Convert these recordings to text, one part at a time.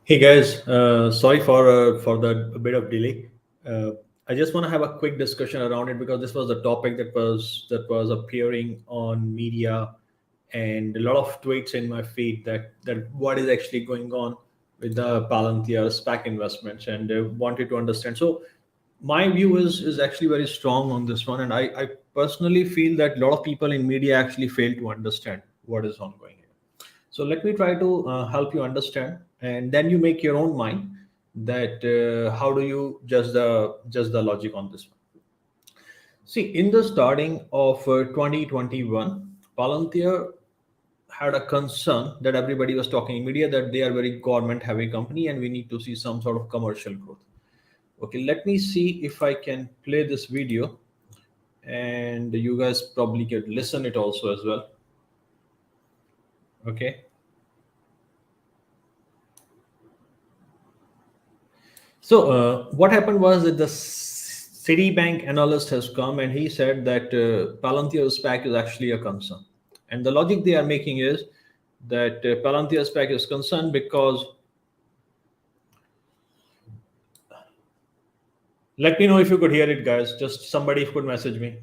Hey guys, sorry for the bit of delay. Uh, I just want to have a quick discussion around it because this was the topic that was appearing on media and a lot of tweets in my feed that what is actually going on with the Palantir SPAC investments and wanted to understand. So my view is actually very strong on this one, and I personally feel that a lot of people in media actually fail to understand what is ongoing here. So let me try to help you understand, and then you make your own mind that how do you judge the logic on this one. See, in the starting of 2021, Palantir had a concern that everybody was talking in media that they are very government heavy company and we need to see some sort of commercial growth. Okay, let me see if I can play this video and you guys probably can listen it also as well. Okay. So what happened was that the Citibank analyst has come and he said that Palantir SPAC is actually a concern. And the logic they are making is that Palantir SPAC is concerned because, let me know if you could hear it, guys. Just somebody could message me.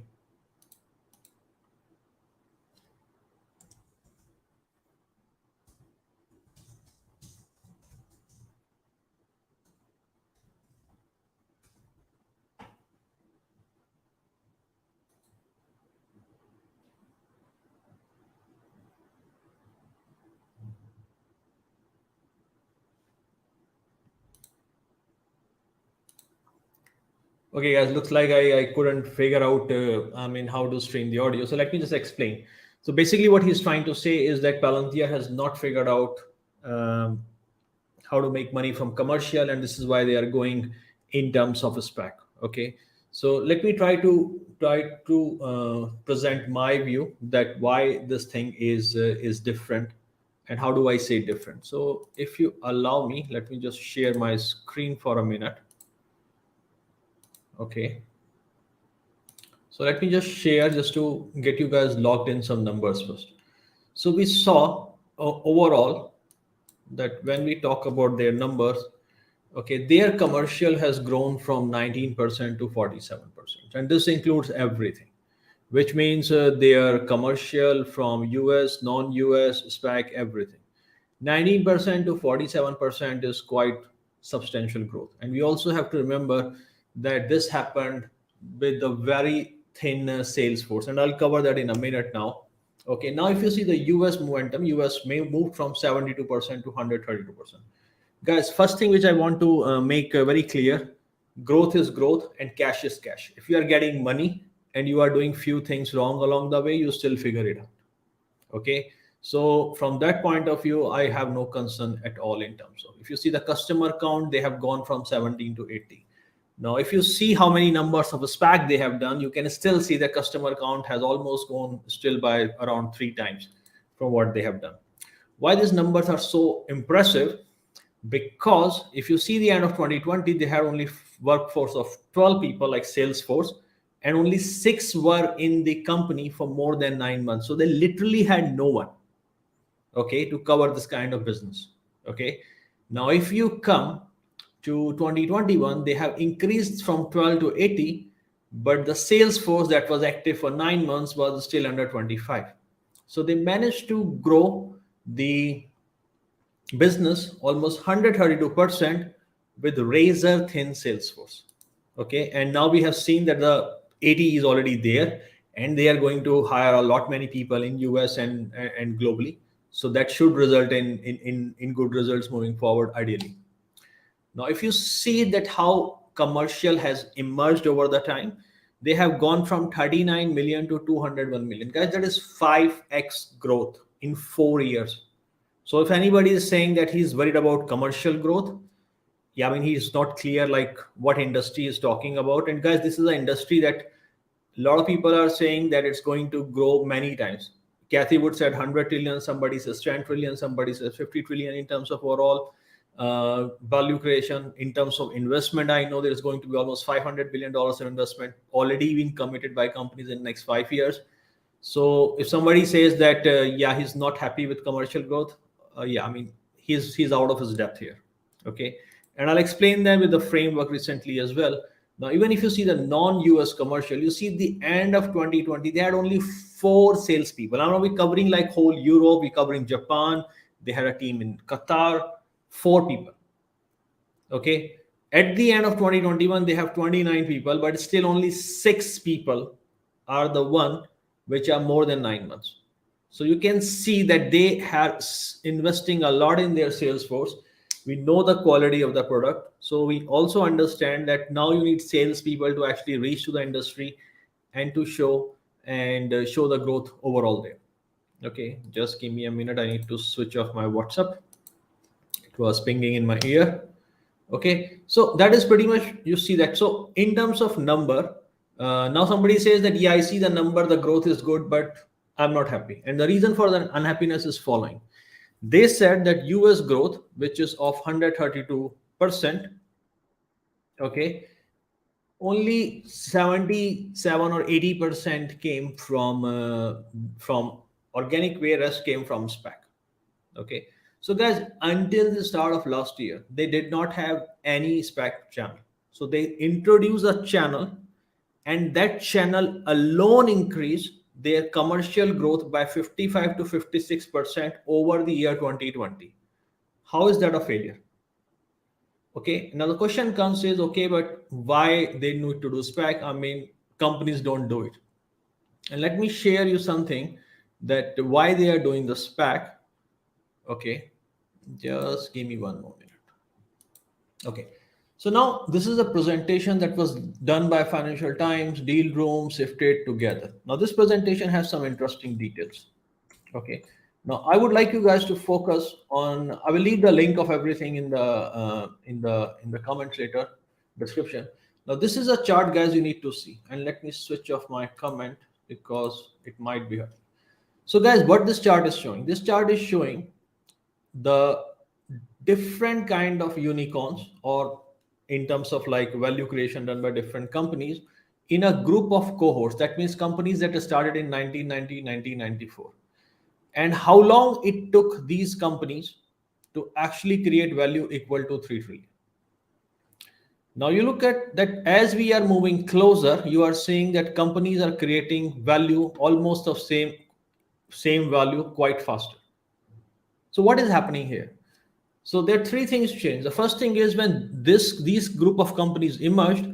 Okay, guys, looks like I couldn't figure out, how to stream the audio. So let me just explain. So basically what he's trying to say is that Palantir has not figured out um, how to make money from commercial, and this is why they are going in terms of a SPAC. Okay. So let me try to present my view that why this thing is different and how do I say different. So if you allow me, let me just share my screen for a minute. Okay. So let me just share just to get you guys logged in some numbers first. So we saw overall that when we talk about their numbers, okay, their commercial has grown from 19% to 47%. And this includes everything, which means their commercial from US, non-US, SPAC, everything. 19% to 47% is quite substantial growth. And we also have to remember that this happened with a very thin sales force. And I'll cover that in a minute now. Okay, now if you see the US momentum, US may move from 72% to 132%. Guys, first thing which I want to make very clear, growth is growth and cash is cash. If you are getting money and you are doing few things wrong along the way, you still figure it out. Okay, so from that point of view, I have no concern at all in terms of, if you see the customer count, they have gone from 17 to 80. Now if you see how many numbers of a SPAC they have done, you can still see the customer count has almost gone still by around 3 times from what they have done. Why these numbers are so impressive? Because if you see the end of 2020, they had only workforce of 12 people like Salesforce, and only 6 were in the company for more than 9 months. So they literally had no one, okay, to cover this kind of business. Okay, now if you come to 2021, they have increased from 12 to 80, but the sales force that was active for 9 months was still under 25. So they managed to grow the business almost 132% with razor thin sales force. Okay, and now we have seen that the 80 is already there and they are going to hire a lot many people in US and globally. So that should result in good results moving forward ideally. Now if you see that how commercial has emerged over the time, they have gone from 39 million to 201 million. Guys, that is 5x growth in 4 years. So if anybody is saying that he's worried about commercial growth, yeah, I mean, he's not clear like what industry is talking about. And guys, this is an industry that a lot of people are saying that it's going to grow many times. Kathy Wood said 100 trillion, somebody says 10 trillion, somebody says 50 trillion in terms of overall value creation. In terms of investment, I know there's going to be almost $500 billion in investment already being committed by companies in the next 5 years. So if somebody says that, yeah, he's not happy with commercial growth, yeah, I mean, he's out of his depth here. Okay, and I'll explain them with the framework recently as well. Now, even if you see the non-US commercial, you see the end of 2020, they had only 4 salespeople. I'm not covering like whole Europe, we're covering Japan. They had a team in Qatar, 4 people. Okay, at the end of 2021, they have 29 people, but still only 6 people are the one which are more than 9 months. So you can see that they are investing a lot in their sales force. We know the quality of the product, so we also understand that now you need salespeople to actually reach to the industry and to show show the growth overall there. Okay, just give me a minute. I need to switch off my WhatsApp. It was pinging in my ear. Okay, so that is pretty much, you see that. So in terms of number, now somebody says that, yeah, I see the number, the growth is good, but I'm not happy. And the reason for the unhappiness is following. They said that US growth, which is of 132%, okay, only 77 or 80% came from organic, whereas came from SPAC. Okay, so guys, until the start of last year, they did not have any SPAC channel. So they introduced a channel, and that channel alone increased their commercial growth by 55 to 56% over the year 2020. How is that a failure? Okay, now the question comes is, okay, but why they need to do SPAC? I mean, companies don't do it. And let me share you something that why they are doing the SPAC. Okay, just give me one more minute. Okay, so now this is a presentation that was done by Financial Times, Deal Room, Sifted together. Now this presentation has some interesting details. Okay, now I would like you guys to focus on. I will leave the link of everything in the comments later description. Now this is a chart, guys, you need to see. And let me switch off my comment because it might be hard. So guys, what this chart is showing? This chart is showing the different kind of unicorns, or in terms of like value creation done by different companies in a group of cohorts. That means companies that started in 1990, 1994, and how long it took these companies to actually create value equal to 3 trillion. Now you look at that, as we are moving closer, you are seeing that companies are creating value almost of same value quite faster. So what is happening here? So there are 3 things change. The first thing is, when these group of companies emerged,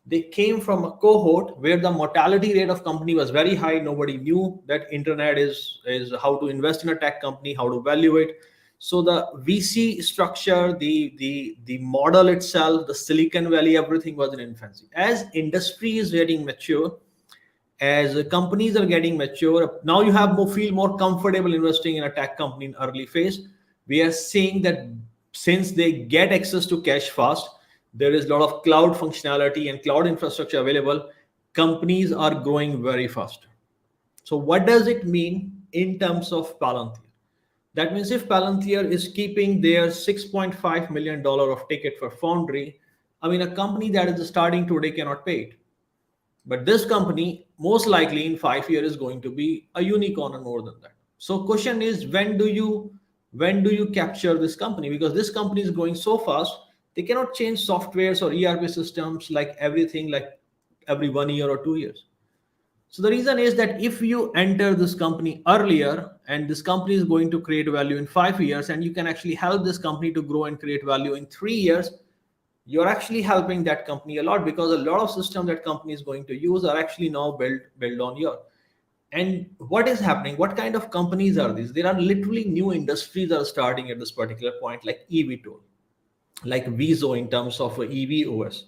they came from a cohort where the mortality rate of company was very high. Nobody knew that internet is how to invest in a tech company, how to value it. So the VC structure, the model itself, the Silicon Valley, everything was in infancy. As industry is getting mature, as companies are getting mature, now you have feel more comfortable investing in a tech company in early phase. We are seeing that since they get access to cash fast, there is a lot of cloud functionality and cloud infrastructure available. Companies are growing very fast. So what does it mean in terms of Palantir? That means if Palantir is keeping their $6.5 million of ticket for Foundry, I mean, a company that is starting today cannot pay it. But this company, most likely in 5 years, is going to be a unicorn and more than that. So question is, when do you capture this company? Because this company is growing so fast, they cannot change softwares or ERP systems like everything, like every 1 year or 2 years. So the reason is that if you enter this company earlier, and this company is going to create value in 5 years, and you can actually help this company to grow and create value in 3 years, you're actually helping that company a lot, because a lot of systems that company is going to use are actually now built on your. And what is happening? What kind of companies are these? There are literally new industries that are starting at this particular point, like eVTOL, like Viso in terms of EV OS.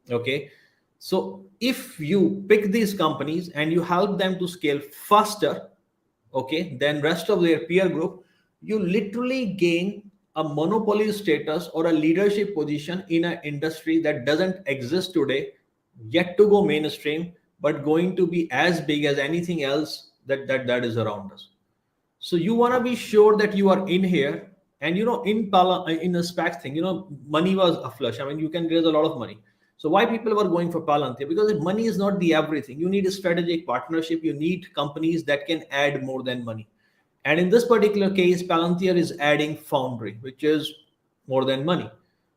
Okay, so if you pick these companies and you help them to scale faster, okay, than rest of their peer group, you literally gain a monopoly status or a leadership position in an industry that doesn't exist today, yet to go mainstream, but going to be as big as anything else that is around us. So you want to be sure that you are in here. And in a SPAC thing, money was a flush. I mean, you can raise a lot of money. So why people were going for Palantir? Because money is not the everything. You need a strategic partnership. You need companies that can add more than money. And in this particular case, Palantir is adding Foundry, which is more than money.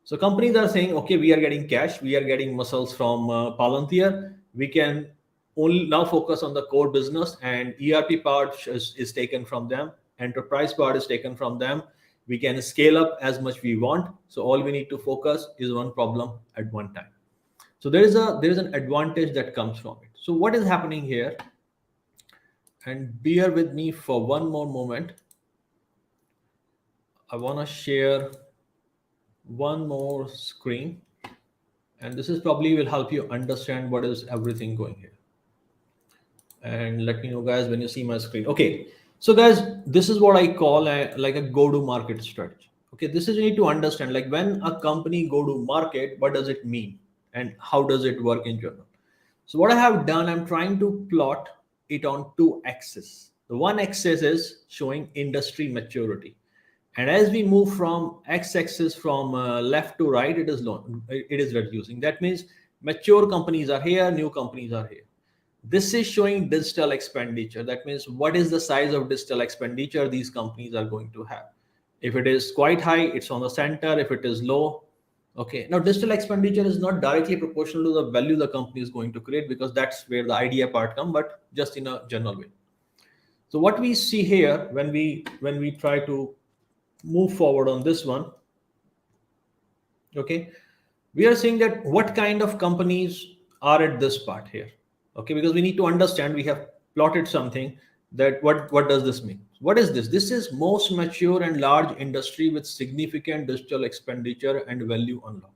So companies are saying, okay, we are getting cash, we are getting muscles from Palantir. We can only now focus on the core business, and ERP part is taken from them. Enterprise part is taken from them. We can scale up as much we want. So all we need to focus is one problem at one time. So there is an advantage that comes from it. So what is happening here? And bear with me for one more moment. I want to share one more screen, and this is probably will help you understand what is everything going here. And let me know, guys, when you see my screen. Okay, so guys, this is what I call like a go-to-market strategy. Okay, this is, you need to understand, like when a company go to market, what does it mean and how does it work in general. So what I have done, I'm trying to plot it on two axes. The one axis is showing industry maturity, and as we move from x-axis from left to right, it is reducing. That means mature companies are here, new companies are here. This is showing digital expenditure. That means what is the size of digital expenditure these companies are going to have. If it is quite high, it's on the center. If it is low, okay. Now digital expenditure is not directly proportional to the value the company is going to create, because that's where the idea part comes, but just in a general way. So what we see here when we try to move forward on this one, okay, we are seeing that what kind of companies are at this part here. Okay, because we need to understand, we have plotted something that what does this mean. What is this? This is most mature and large industry with significant digital expenditure and value unlock.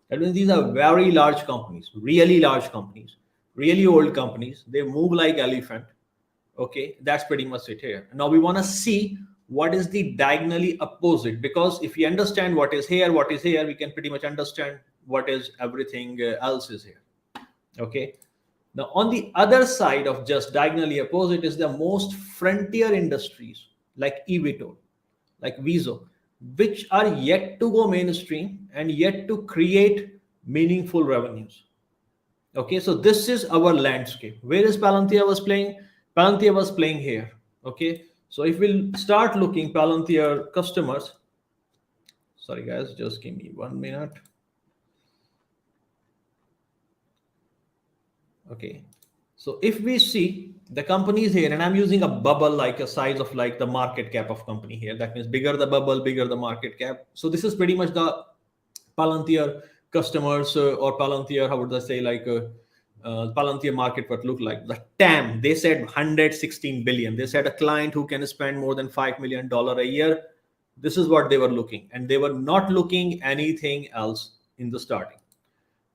That means these are very large companies, really large companies, really old companies. They move like elephant. Okay, that's pretty much it here. Now we want to see what is the diagonally opposite, because if we understand what is here, we can pretty much understand what is everything else is here. Okay, now on the other side of just diagonally opposite is the most frontier industries like eVTOL, like Viso, which are yet to go mainstream and yet to create meaningful revenues. Okay, so this is our landscape. Where is Palantir was playing? Palantir was playing here. Okay, so if we'll start looking Palantir customers, sorry guys, just give me 1 minute. Okay, so if we see the companies here, and I'm using a bubble like a size of like the market cap of company here. That means bigger the bubble, bigger the market cap. So this is pretty much the Palantir customers or Palantir, how would I say, like Palantir market what look like. The TAM, they said 116 billion. They said a client who can spend more than $5 million a year. This is what they were looking, and they were not looking anything else in the starting.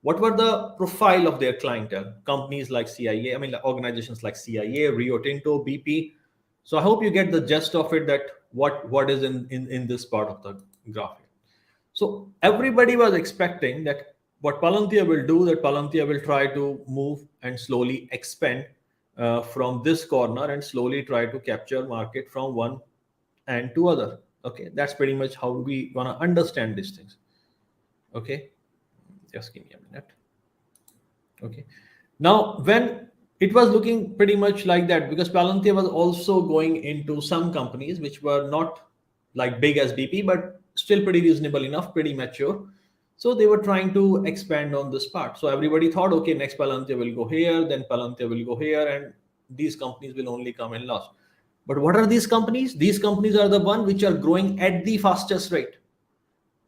What were the profile of their clientele? Companies like CIA, I mean like organizations like CIA, Rio Tinto, BP. So I hope you get the gist of it, that what is in this part of the graph. So everybody was expecting that what Palantir will do, that Palantir will try to move and slowly expand from this corner and slowly try to capture market from one end to other. Okay, that's pretty much how we want to understand these things. Okay, just give me a minute. Okay, now when it was looking pretty much like that, because Palantir was also going into some companies which were not like big as BP, but still pretty reasonable enough, pretty mature. So they were trying to expand on this part. So everybody thought, okay, next Palantir will go here, then Palantir will go here, and these companies will only come in last. But what are these companies? These companies are the one which are growing at the fastest rate.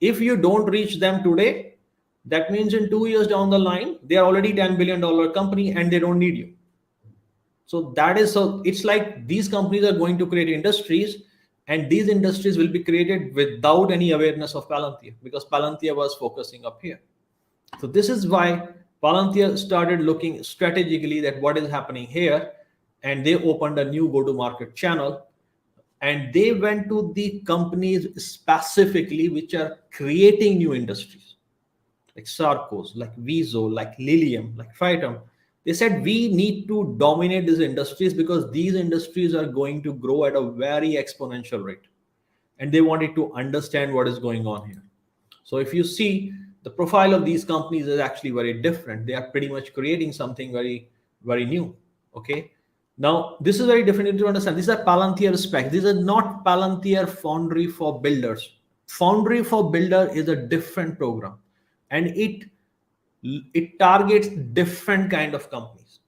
If you don't reach them today, that means in 2 years down the line, they are already $10 billion company and they don't need you. So that is, so it's like these companies are going to create industries, and these industries will be created without any awareness of Palantir, because Palantir was focusing up here. So this is why Palantir started looking strategically at what is happening here, and they opened a new go-to-market channel, and they went to the companies specifically which are creating new industries, like Sarcos, like Viso, like Lilium, like Phyton. They said we need to dominate these industries because these industries are going to grow at a very exponential rate, and they wanted to understand what is going on here. So if you see, the profile of these companies is actually very different. They are pretty much creating something very, very new. Okay, now this is very different to understand. These are Palantir SPACs. These are not Palantir Foundry for builders. Foundry for Builder is a different program, and it targets different kind of companies.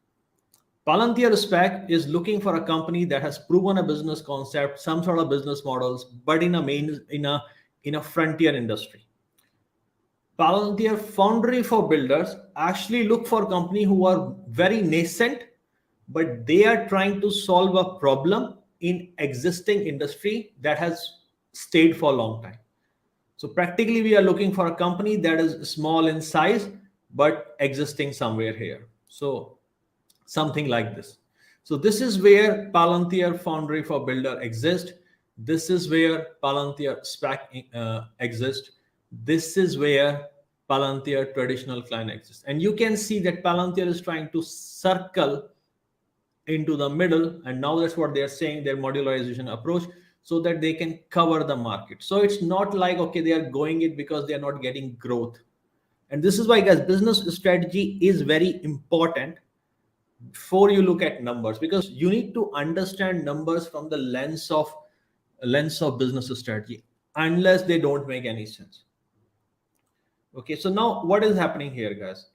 Palantir SPAC is looking for a company that has proven a business concept, some sort of business models, but in a frontier industry. Palantir Foundry for Builders actually look for companies who are very nascent, but they are trying to solve a problem in existing industry that has stayed for a long time. So practically, we are looking for a company that is small in size, but existing somewhere here. So something like this. So this is where Palantir Foundry for Builder exists. This is where Palantir SPAC exists. This is where Palantir traditional client exists. And you can see that Palantir is trying to circle into the middle, and now that's what they're saying, their modularization approach, so that they can cover the market. So it's not like, okay, they are going it because they are not getting growth. And this is why, guys, business strategy is very important before you look at numbers, because you need to understand numbers from the lens of business strategy, unless they don't make any sense. Okay, so now what is happening here, guys?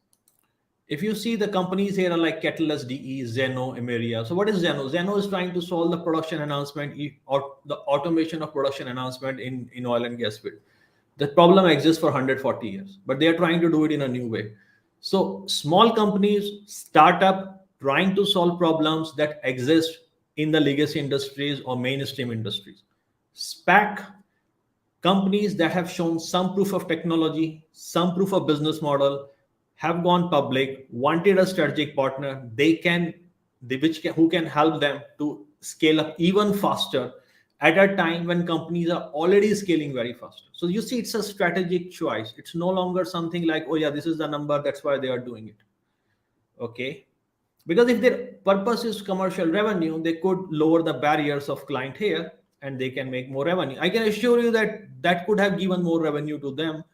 If you see, the companies here are like Catalyst, DE, Zeno, Emeria. So what is Zeno? Zeno is trying to solve the production enhancement or the automation of production enhancement in oil and gas field. The problem exists for 140 years, but they are trying to do it in a new way. So small companies, startup, trying to solve problems that exist in the legacy industries or mainstream industries. SPAC, companies that have shown some proof of technology, some proof of business model, have gone public, wanted a strategic partner, who can help them to scale up even faster at a time when companies are already scaling very fast. So you see, it's a strategic choice. It's no longer something like, oh yeah, this is the number, that's why they are doing it. Okay. Because if their purpose is commercial revenue, they could lower the barriers of client here and they can make more revenue. I can assure you that could have given more revenue to them,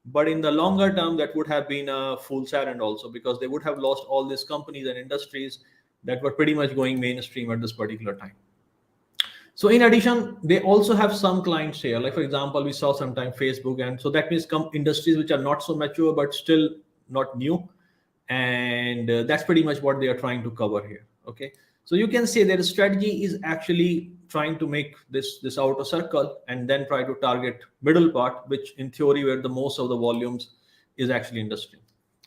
but in the longer term, that would have been a fool's errand also, because they would have lost all these companies and industries that were pretty much going mainstream at this particular time. So in addition, they also have some clients here. Like for example, we saw sometime Facebook, and so that means industries which are not so mature but still not new, and that's pretty much what they are trying to cover here. Okay, so you can say their strategy is actually trying to make this outer circle and then try to target middle part, which in theory where the most of the volumes is actually industry.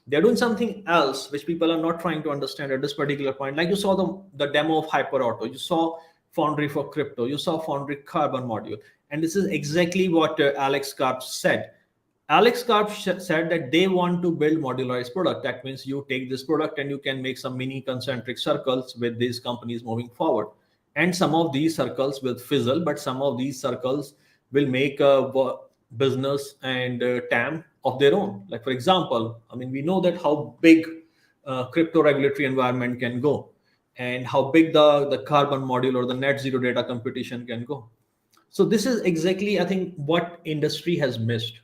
They're doing something else which people are not trying to understand at this particular point. Like you saw the demo of Hyperauto, you saw Foundry for crypto, you saw Foundry carbon module, and this is exactly what Alex Karp said. Alex Karp said that they want to build modularized product. That means you take this product and you can make some mini concentric circles with these companies moving forward. And some of these circles will fizzle, but some of these circles will make a business and TAM of their own. Like for example, I mean, we know that how big crypto regulatory environment can go, and how big the carbon module or the net zero data competition can go. So this is exactly, I think, what industry has missed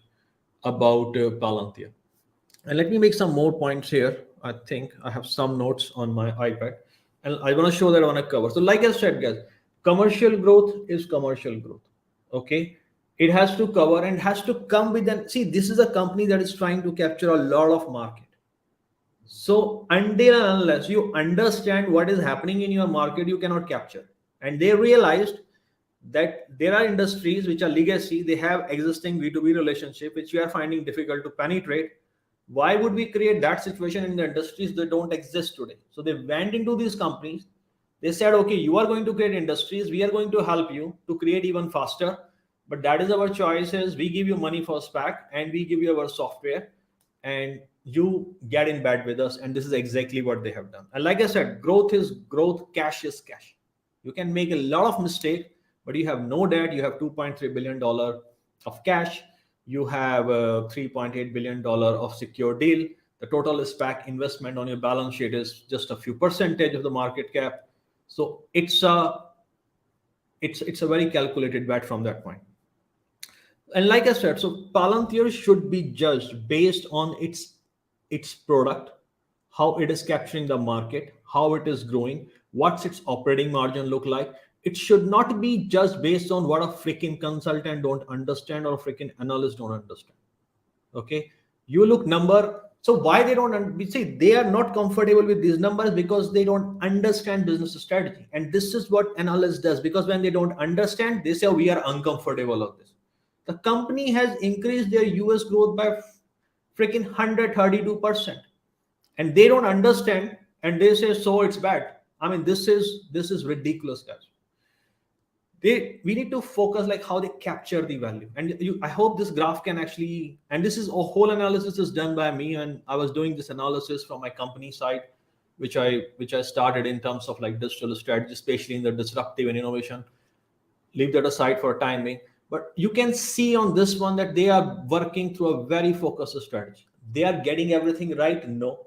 about Palantir. And let me make some more points here. I think I have some notes on my iPad, and I want to show that I want to cover. So like I said, guys, commercial growth is commercial growth. Okay, it has to cover and has to come with an, see, this is a company that is trying to capture a lot of market. So until and unless you understand what is happening in your market, you cannot capture. And they realized that there are industries which are legacy, they have existing B2B relationship, which we are finding difficult to penetrate. Why would we create that situation in the industries that don't exist today? So they went into these companies. They said, okay, you are going to create industries. We are going to help you to create even faster. But that is our choices. We give you money for SPAC and we give you our software and you get in bed with us. And this is exactly what they have done. And like I said, growth is growth, cash is cash. You can make a lot of mistakes, but you have no debt. You have $2.3 billion of cash. You have $3.8 billion of secure deal. The total SPAC investment on your balance sheet is just a few percentage of the market cap. So it's a very calculated bet from that point. And like I said, so Palantir should be judged based on its product, how it is capturing the market, how it is growing, what's its operating margin look like. it should not be just based on what a freaking consultant don't understand or a freaking analyst don't understand. Okay, you look number. So why they don't, we say they are not comfortable with these numbers because they don't understand business strategy. And this is what analyst does, because when they don't understand, they say, we are uncomfortable of this. The company has increased their US growth by freaking 132%, and they don't understand, and they say, so it's bad. I mean, this is ridiculous, guys. We need to focus like how they capture the value. And I hope this graph can actually, and this is a whole analysis is done by me, and I was doing this analysis from my company side, which I started in terms of like digital strategy, especially in the disruptive and innovation. Leave that aside for a time being, but you can see on this one that they are working through a very focused strategy. They are getting everything right? No,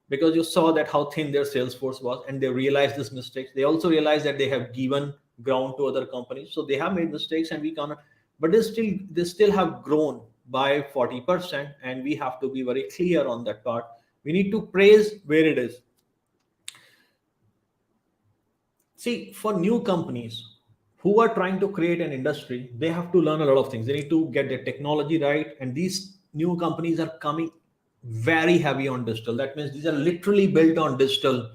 because you saw that how thin their sales force was, and they realized this mistakes. They also realized that they have given ground to other companies, so they have made mistakes, and we cannot, but they still have grown by 40%, and we have to be very clear on that part. We need to praise where it is. See, for new companies who are trying to create an industry, they have to learn a lot of things. They need to get their technology right, and these new companies are coming very heavy on digital. That means these are literally built on digital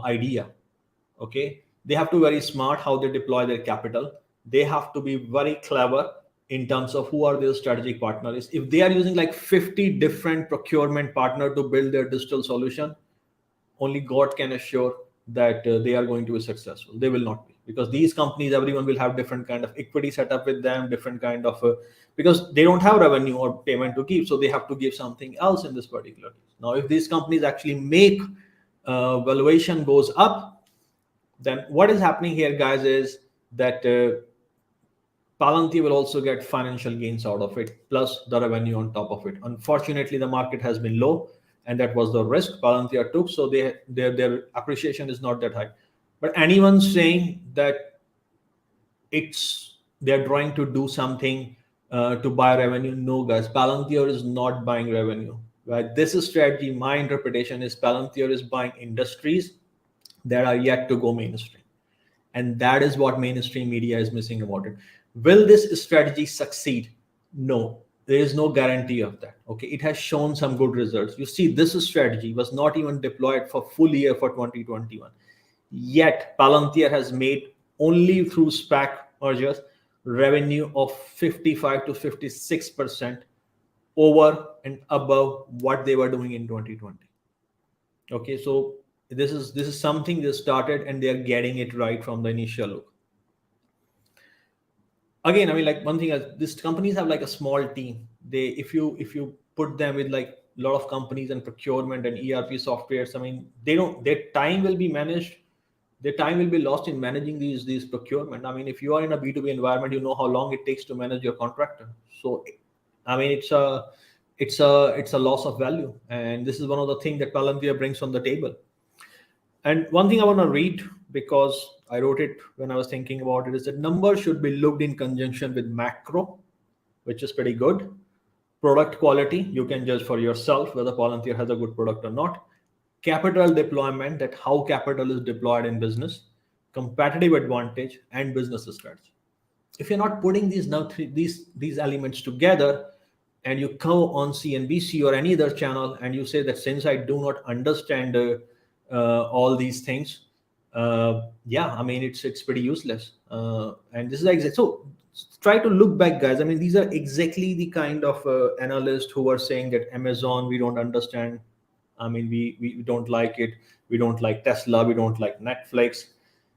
idea. Okay, they have to be very smart how they deploy their capital. They have to be very clever in terms of who are their strategic partners. If they are using like 50 different procurement partner to build their digital solution, only God can assure that they are going to be successful. They will not be, because these companies, everyone will have different kind of equity set up with them, different kind of because they don't have revenue or payment to give, so they have to give something else in this particular case. Now, if these companies actually make valuation goes up, then what is happening here, guys, is that Palantir will also get financial gains out of it, plus the revenue on top of it. Unfortunately, the market has been low, and that was the risk Palantir took. So their appreciation is not that high. But anyone saying that they're trying to do something to buy revenue, no, guys. Palantir is not buying revenue. Right? This is strategy. My interpretation is Palantir is buying industries that are yet to go mainstream, and that is what mainstream media is missing about it. Will this strategy succeed? No, there is no guarantee of that. Okay, it has shown some good results. You see, this strategy was not even deployed for full year for 2021. Yet Palantir has made only through SPAC mergers revenue of 55 to 56% over and above what they were doing in 2020. Okay, so this is something they started, and they are getting it right from the initial look. Again, I mean, like one thing is these companies have like a small team. They if you put them with like a lot of companies and procurement and ERP softwares, I mean, their time will be managed. Their time will be lost in managing these procurement. I mean, if you are in a B2B environment, you know how long it takes to manage your contractor. So, I mean, it's a loss of value, and this is one of the things that Palantir brings on the table. And one thing I want to read, because I wrote it when I was thinking about it, is that numbers should be looked in conjunction with macro, which is pretty good. Product quality, you can judge for yourself whether Palantir has a good product or not. Capital deployment, that how capital is deployed in business. Competitive advantage, and business strategy. If you're not putting these elements together, and you go on CNBC or any other channel and you say that since I do not understand all these things, yeah, I mean, it's pretty useless. And this is so try to look back, guys. I mean, these are exactly the kind of analysts who are saying that Amazon, we don't understand. I mean, we don't like it. We don't like Tesla. We don't like Netflix.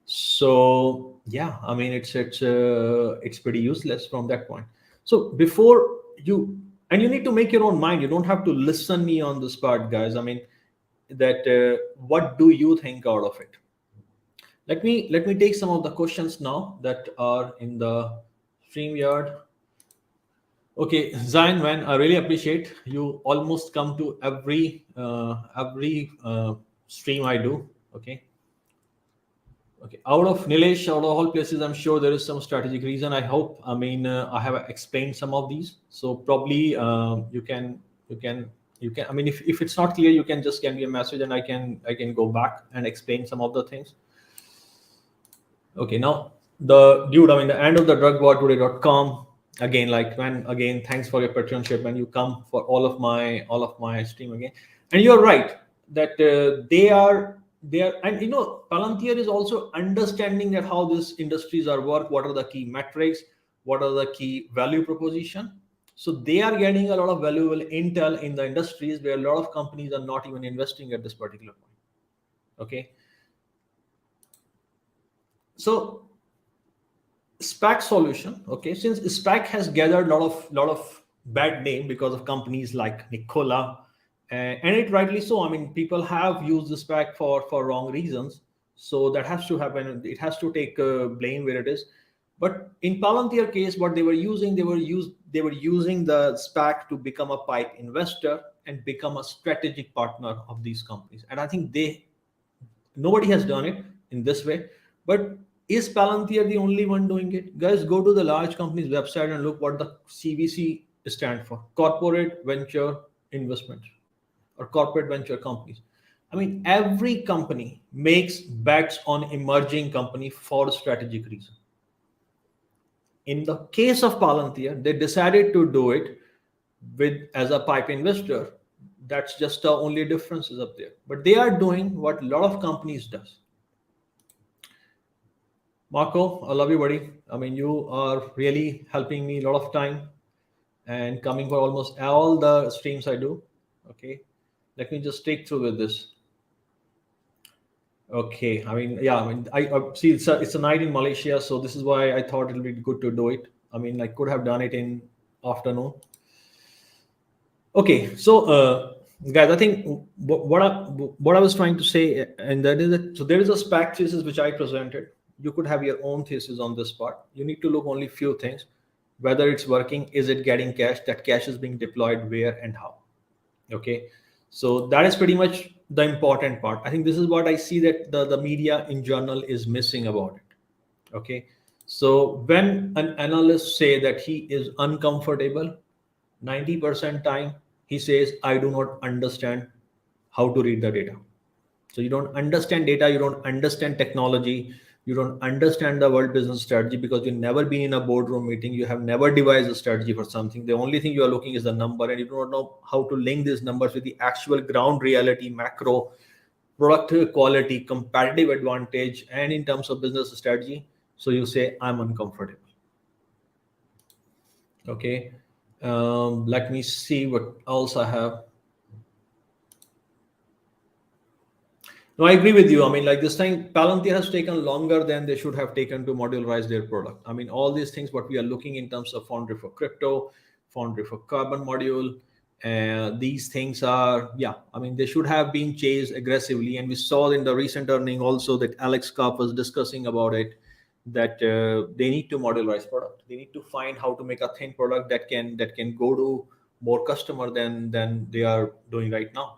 So yeah, I mean, it's pretty useless from that point. So before you, and you need to make your own mind. You don't have to listen me on this part, guys. I mean, that what do you think out of it? Let me take some of the questions now that are in the StreamYard. Okay, Zion, man, I really appreciate you. Almost come to every stream I do. Okay. Out of Nilesh, out of all places, I'm sure there is some strategic reason. I hope. I mean, I have explained some of these, so probably you can. I mean, if it's not clear, you can just send me a message, and I can go back and explain some of the things. Okay, now the dude, I mean, the end of the drug war today.com. Again, like man, again, thanks for your patronship when you come for all of my stream again. And you're right that they are, and Palantir is also understanding that how these industries are work, what are the key metrics, what are the key value proposition. So they are getting a lot of valuable intel in the industries where a lot of companies are not even investing at this particular point. Okay, so SPAC solution. Okay, since SPAC has gathered a lot of bad name because of companies like Nikola, and it rightly so. I mean, people have used the SPAC for wrong reasons, so that has to happen. It has to take blame where it is. But in Palantir case, what they were using, they were using the SPAC to become a pipe investor and become a strategic partner of these companies. And I think nobody has done it in this way. But is Palantir the only one doing it? Guys, go to the large company's website and look what the CVC stand for: corporate venture investment or corporate venture companies. I mean, every company makes bets on emerging company for strategic reason. In the case of Palantir, they decided to do it with as a pipe investor. That's just the only differences up there. But they are doing what a lot of companies does. Marco, I love you, buddy. I mean, you are really helping me a lot of time and coming for almost all the streams I do. Okay, let me just take through with this. Okay, I mean, yeah, I mean, I see it's a night in Malaysia, so this is why I thought it'll be good to do it. I mean, I could have done it in afternoon. Okay, so guys, I think what I was trying to say, and that is that so there is a SPAC thesis which I presented. You could have your own thesis on this part. You need to look only few things: whether it's working, is it getting cash, that cash is being deployed where and how. Okay, so that is pretty much the important part. I think this is what I see that the media in general is missing about it. Okay, so when an analyst say that he is uncomfortable, 90% time he says, I do not understand how to read the data. So you don't understand data, you don't understand technology, you don't understand the world business strategy because you've never been in a boardroom meeting, you have never devised a strategy for something. The only thing you are looking is the number, and you do not know how to link these numbers with the actual ground reality, macro, product quality, competitive advantage, and in terms of business strategy. So you say, I'm uncomfortable. Okay. Let me see what else I have. No, I agree with you. I mean, like this time, Palantir has taken longer than they should have taken to modularize their product. I mean, all these things, what we are looking in terms of foundry for crypto, foundry for carbon module, these things are, yeah, I mean, they should have been chased aggressively. And we saw in the recent earning also that Alex Karp was discussing about it, that they need to modularize product. They need to find how to make a thin product that can go to more customer than they are doing right now.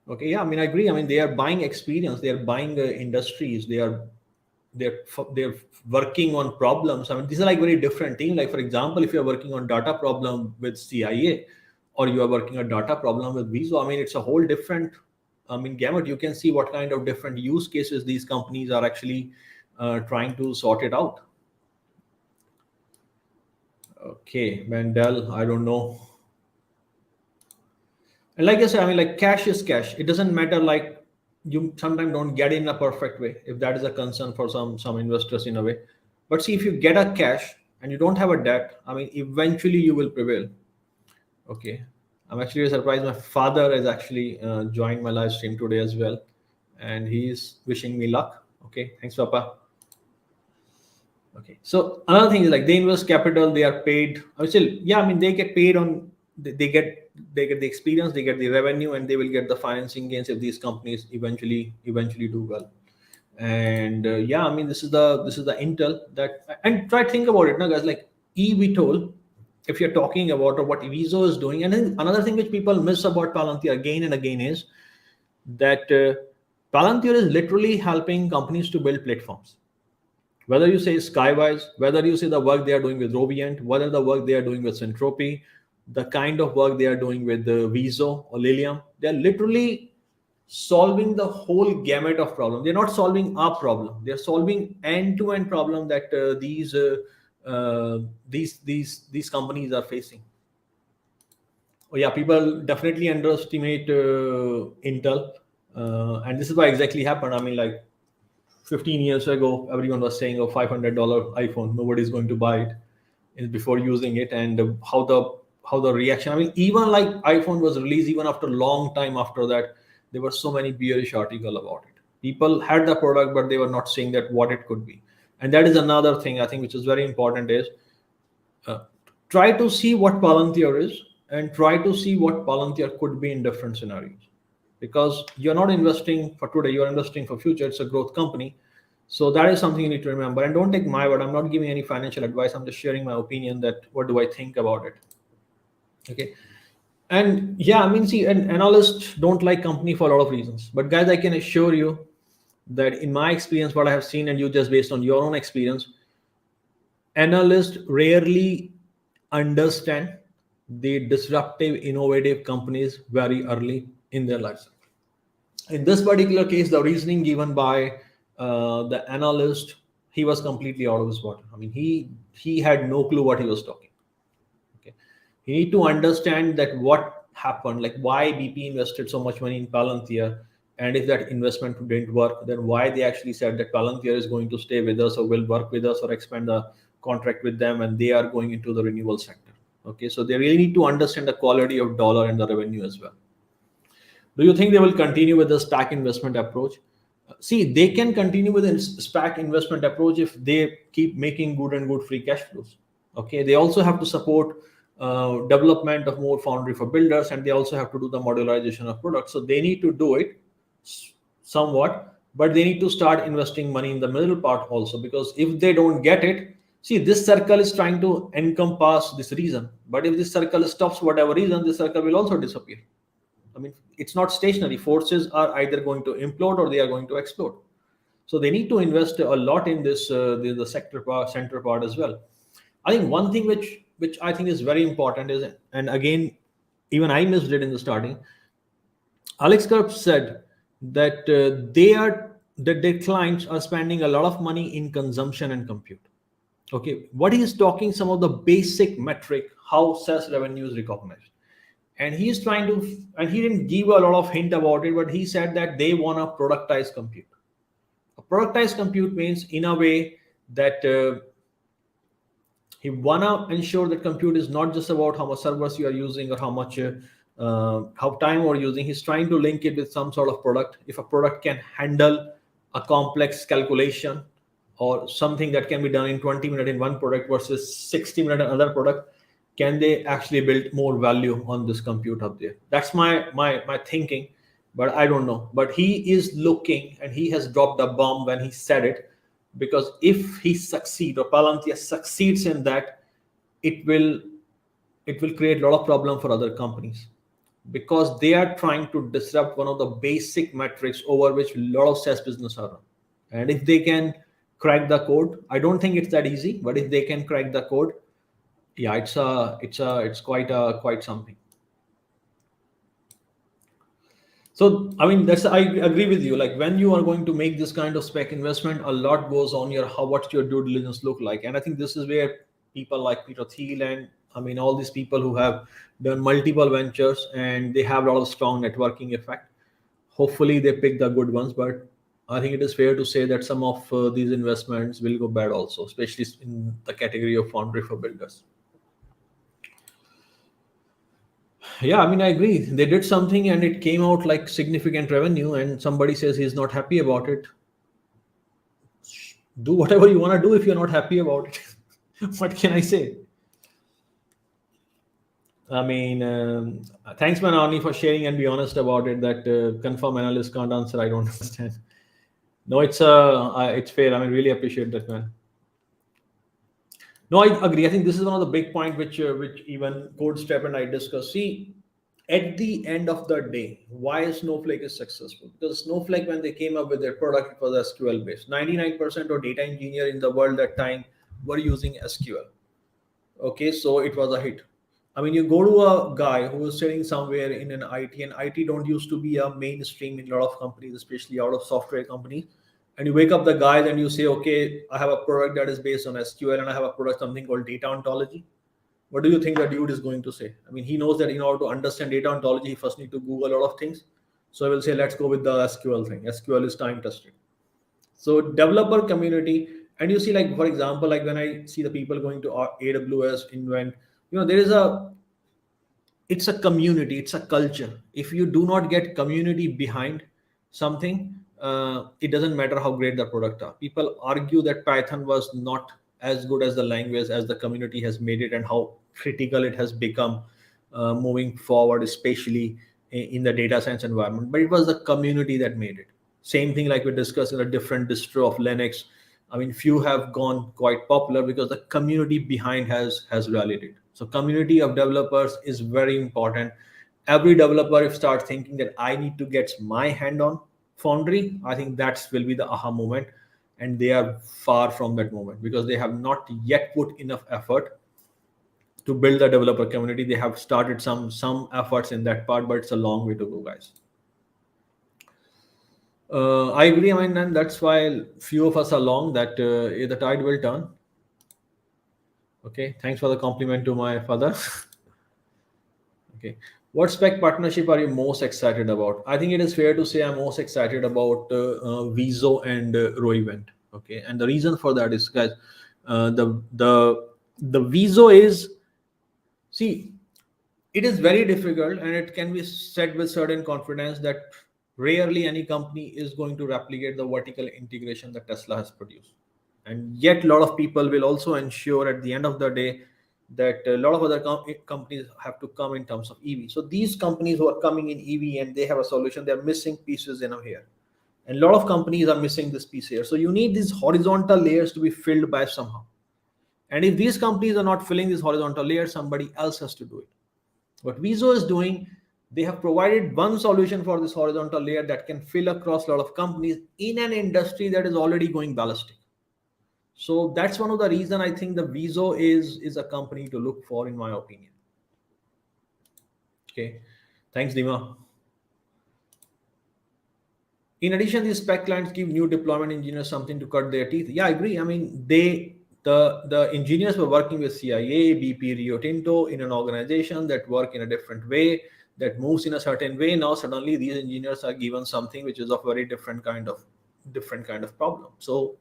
Okay, yeah, I mean, I agree. I mean, they are buying experience, they are buying industries, they're working on problems. I mean, these are like very different things. Like for example, if you're working on data problem with CIA, or you are working a data problem with Viso, I mean, it's a whole different. I mean, gamut. You can see what kind of different use cases these companies are actually trying to sort it out. Okay, Mandel, I don't know. And like I said, I mean, like cash is cash. It doesn't matter. Like you sometimes don't get in a perfect way. If that is a concern for some investors in a way, but see, if you get a cash and you don't have a debt, I mean, eventually you will prevail. Okay, I'm actually surprised. My father has actually joined my live stream today as well, and he's wishing me luck. Okay, thanks, Papa. Okay, so another thing is like they invest capital, they are paid. I mean, still, yeah, I mean they get paid on they get the experience, they get the revenue, and they will get the financing gains if these companies eventually do well. And yeah, I mean this is the intel that, and try to think about it now, guys. Like eVTOL, if you're talking about or what Viso is doing, and then another thing which people miss about Palantir again and again is that Palantir is literally helping companies to build platforms. Whether you say Skywise, whether you say the work they are doing with Rovient, whether the work they are doing with Syntropy, the kind of work they are doing with the Viso or Lilium, they are literally solving the whole gamut of problems. They're not solving our problem. They're solving end-to-end problem that these companies are facing. Oh yeah, people definitely underestimate Intel, and this is what exactly happened. I mean, like 15 years ago, everyone was saying, "Oh, $500 iPhone, nobody's going to buy it before using it," and how the reaction. I mean, even like iPhone was released, even after a long time after that, there were so many bearish article about it. People had the product, but they were not saying that what it could be. And that is another thing I think which is very important is uh, try to see what Palantir is and try to see what Palantir could be in different scenarios. Because you're not investing for today, you're investing for future. It's a growth company. So that is something you need to remember. And don't take my word. I'm not giving any financial advice. I'm just sharing my opinion that what do I think about it. Okay. And yeah, I mean, see, an analyst don't like company for a lot of reasons. But guys, I can assure you that in my experience, what I have seen, and you just based on your own experience, analysts rarely understand the disruptive, innovative companies very early in their lives. In this particular case, the reasoning given by the analyst, he was completely out of his water. I mean, he had no clue what he was talking. Okay, you need to understand that what happened, like why BP invested so much money in Palantir, and if that investment didn't work, then why they actually said that Palantir is going to stay with us or will work with us or expand the contract with them, and they are going into the renewable sector. Okay, so they really need to understand the quality of dollar and the revenue as well. Do you think they will continue with the SPAC investment approach? See, they can continue with a SPAC investment approach if they keep making good and good free cash flows. Okay, they also have to support development of more foundry for builders, and they also have to do the modularization of products. So they need to do it somewhat, but they need to start investing money in the middle part also, because if they don't get it, see, this circle is trying to encompass this reason, but if this circle stops for whatever reason, this circle will also disappear. I mean, it's not stationary. Forces are either going to implode or they are going to explode. So they need to invest a lot in this the center part as well. I think one thing which I think is very important is, and again, even I missed it in the starting. Alex Kurb said that their clients are spending a lot of money in consumption and compute. Okay, what he is talking some of the basic metric how SaaS revenue is recognized, and he's trying to, and he didn't give a lot of hint about it, but he said that they want to productize compute. A productized compute means in a way that he wanna ensure that compute is not just about how much servers you are using or how time you're using. He's trying to link it with some sort of product. If a product can handle a complex calculation or something that can be done in 20 minutes in one product versus 60 minutes in another product, can they actually build more value on this compute up there? That's my thinking, but I don't know. But he is looking, and he has dropped a bomb when he said it, because if he succeeds or Palantir succeeds in that, it will create a lot of problem for other companies, because they are trying to disrupt one of the basic metrics over which a lot of SaaS business are run. And if they can crack the code, I don't think it's that easy, but if they can crack the code, yeah, it's quite something. So I mean, I agree with you. Like when you are going to make this kind of spec investment, a lot goes on your what's your due diligence look like, and I think this is where people like Peter Thiel and I mean all these people who have done multiple ventures and they have a lot of strong networking effect. Hopefully they pick the good ones, but I think it is fair to say that some of these investments will go bad also, especially in the category of foundry for builders. Yeah, I mean, I agree. They did something and it came out like significant revenue, and somebody says he's not happy about it. Do whatever you want to do if you're not happy about it. What can I say? I mean, thanks, Manani, for sharing and be honest about it. That confirm analyst can't answer. I don't understand. No, it's fair. I mean, really appreciate that, man. No, I agree. I think this is one of the big point which even Code Step and I discussed. See, at the end of the day, why Snowflake is successful? Because Snowflake, when they came up with their product, it was SQL based. 99% of data engineer in the world that time were using SQL. Okay, so it was a hit. I mean, you go to a guy who is sitting somewhere in an IT, and IT don't used to be a mainstream in a lot of companies, especially out of software companies. And you wake up the guys and you say, okay, I have a product that is based on SQL, and I have a product something called data ontology. What do you think that dude is going to say? I mean, he knows that in order to understand data ontology, he first need to Google a lot of things. So I will say, let's go with the SQL thing. SQL is time tested. So developer community, and you see, like for example, like when I see the people going to AWS, Invent, there is it's a community, it's a culture. If you do not get community behind something, it doesn't matter how great the product are. People argue that Python was not as good as the language as the community has made it, and how critical it has become moving forward, especially in the data science environment. But it was the community that made it. Same thing like we discussed in a different distro of Linux. I mean, few have gone quite popular because the community behind has validated. So community of developers is very important. Every developer, if start thinking that I need to get my hand on Foundry, I think that will be the aha moment, and they are far from that moment because they have not yet put enough effort to build the developer community. They have started some efforts in that part, but it's a long way to go, guys. I agree. I mean, and that's why few of us are long that the tide will turn. Okay, thanks for the compliment to my father. Okay, what spec partnership are you most excited about? I think it is fair to say I'm most excited about Viso and Roivent. Okay, and the reason for that is, guys, the Viso is, see, it is very difficult, and it can be said with certain confidence that rarely any company is going to replicate the vertical integration that Tesla has produced. And yet a lot of people will also ensure at the end of the day that a lot of other companies have to come in terms of EV. So these companies who are coming in EV and they have a solution, they're missing pieces in here. And a lot of companies are missing this piece here. So you need these horizontal layers to be filled by somehow. And if these companies are not filling these horizontal layers, somebody else has to do it. What Viso is doing, they have provided one solution for this horizontal layer that can fill across a lot of companies in an industry that is already going ballistic. So that's one of the reasons I think the Viso is a company to look for, in my opinion. Okay, thanks, Dima. In addition, these spec clients give new deployment engineers something to cut their teeth. Yeah, I agree. I mean, the engineers were working with CIA, BP, Rio Tinto in an organization that work in a different way, that moves in a certain way. Now suddenly these engineers are given something which is of very different kind of problem. So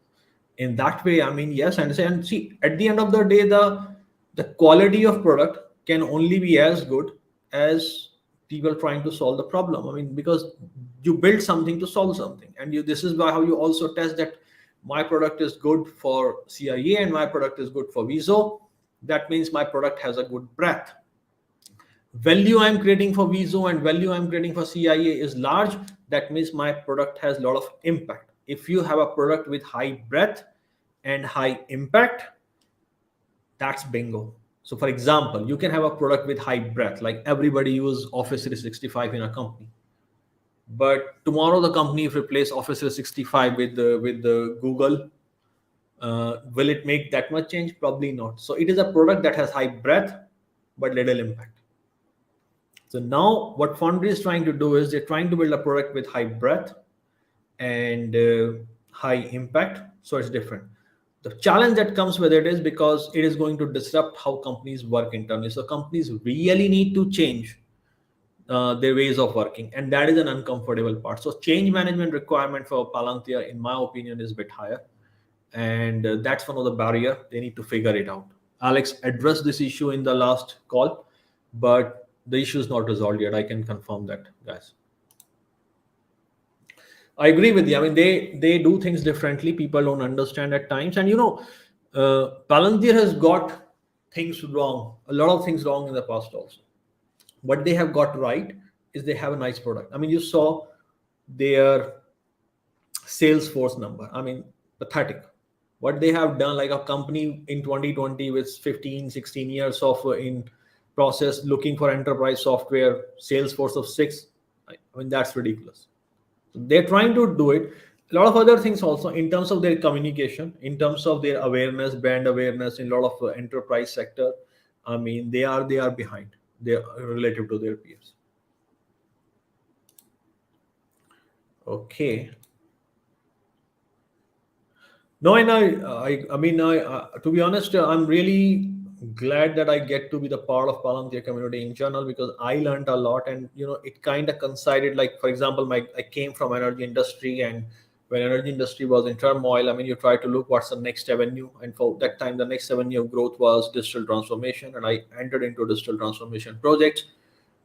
in that way, I mean, yes, and see, at the end of the day, the quality of product can only be as good as people trying to solve the problem. I mean, because you build something to solve something, and this is why how you also test that my product is good for CIA and my product is good for Viso. That means my product has a good breadth. Value I'm creating for Viso and value I'm creating for CIA is large. That means my product has a lot of impact. If you have a product with high breadth and high impact, that's bingo. So for example, you can have a product with high breadth, like everybody use Office 365 in a company. But tomorrow the company replace Office 365 with the Google. Will it make that much change? Probably not. So it is a product that has high breadth but little impact. So now what Foundry is trying to do is they're trying to build a product with high breadth and high impact. So it's different. The challenge that comes with it is because it is going to disrupt how companies work internally. So companies really need to change their ways of working, and that is an uncomfortable part. So change management requirement for Palantir, in my opinion, is a bit higher, and that's one of the barrier. They need to figure it out. Alex addressed this issue in the last call, but the issue is not resolved yet. I can confirm that, guys. I agree with you. I mean, they do things differently. People don't understand at times, and Palantir has got things wrong, a lot of things wrong in the past also. What they have got right is they have a nice product. I mean, you saw their Salesforce number. I mean, pathetic. What they have done, like a company in 2020 with 15, 16 years of in process looking for enterprise software, Salesforce of 6. I mean, that's ridiculous. They're trying to do it. A lot of other things also in terms of their communication, in terms of their awareness, brand awareness in a lot of enterprise sector. I mean, they are behind. They are relative to their peers. Okay. No, and I mean, to be honest, I'm really glad that I get to be the part of Palantir community in general, because I learned a lot, and it kind of coincided. Like, for example, I came from energy industry, and when energy industry was in turmoil, I mean, you try to look what's the next avenue, and for that time, the next avenue of growth was digital transformation, and I entered into digital transformation projects.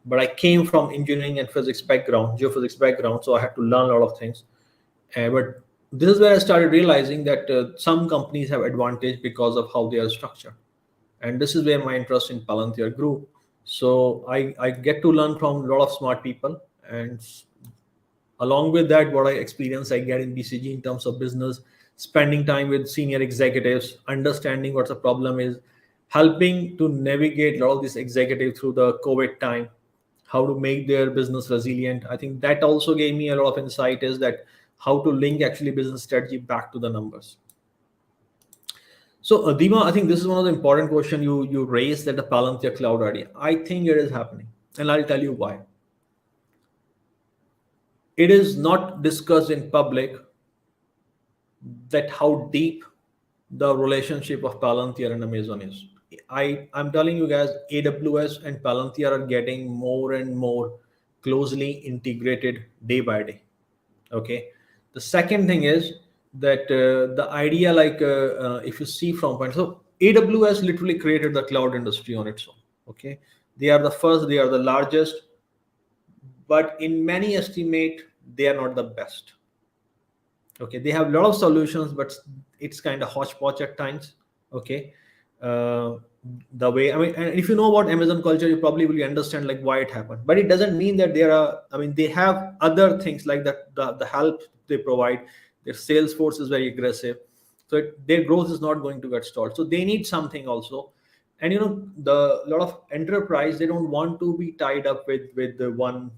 But I came from engineering and physics background, geophysics background, so I had to learn a lot of things. But this is where I started realizing that some companies have advantage because of how they are structured, and this is where my interest in Palantir grew. So I get to learn from a lot of smart people, and along with that, what I experience I get in BCG in terms of business, spending time with senior executives, understanding what the problem is, helping to navigate all these executives through the COVID time, how to make their business resilient. I think that also gave me a lot of insight, is that how to link actually business strategy back to the numbers. So Dima, I think this is one of the important question you raised, that the Palantir cloud idea. I think it is happening, and I'll tell you why. It is not discussed in public that how deep the relationship of Palantir and Amazon is. I'm telling you guys, AWS and Palantir are getting more and more closely integrated day by day. Okay. The second thing is that the idea, like if you see from point, so AWS literally created the cloud industry on its own. Okay. They are the first, they are the largest, but in many estimate, they are not the best. Okay, they have a lot of solutions, but it's kind of hodgepodge at times. Okay. uh, the way, I mean, and if you know about Amazon culture, you probably will understand like why it happened, but it doesn't mean that there are, I mean, they have other things like that, the help they provide, their sales force is very aggressive, so their growth is not going to get stalled, so they need something also. And the lot of enterprise, they don't want to be tied up with the one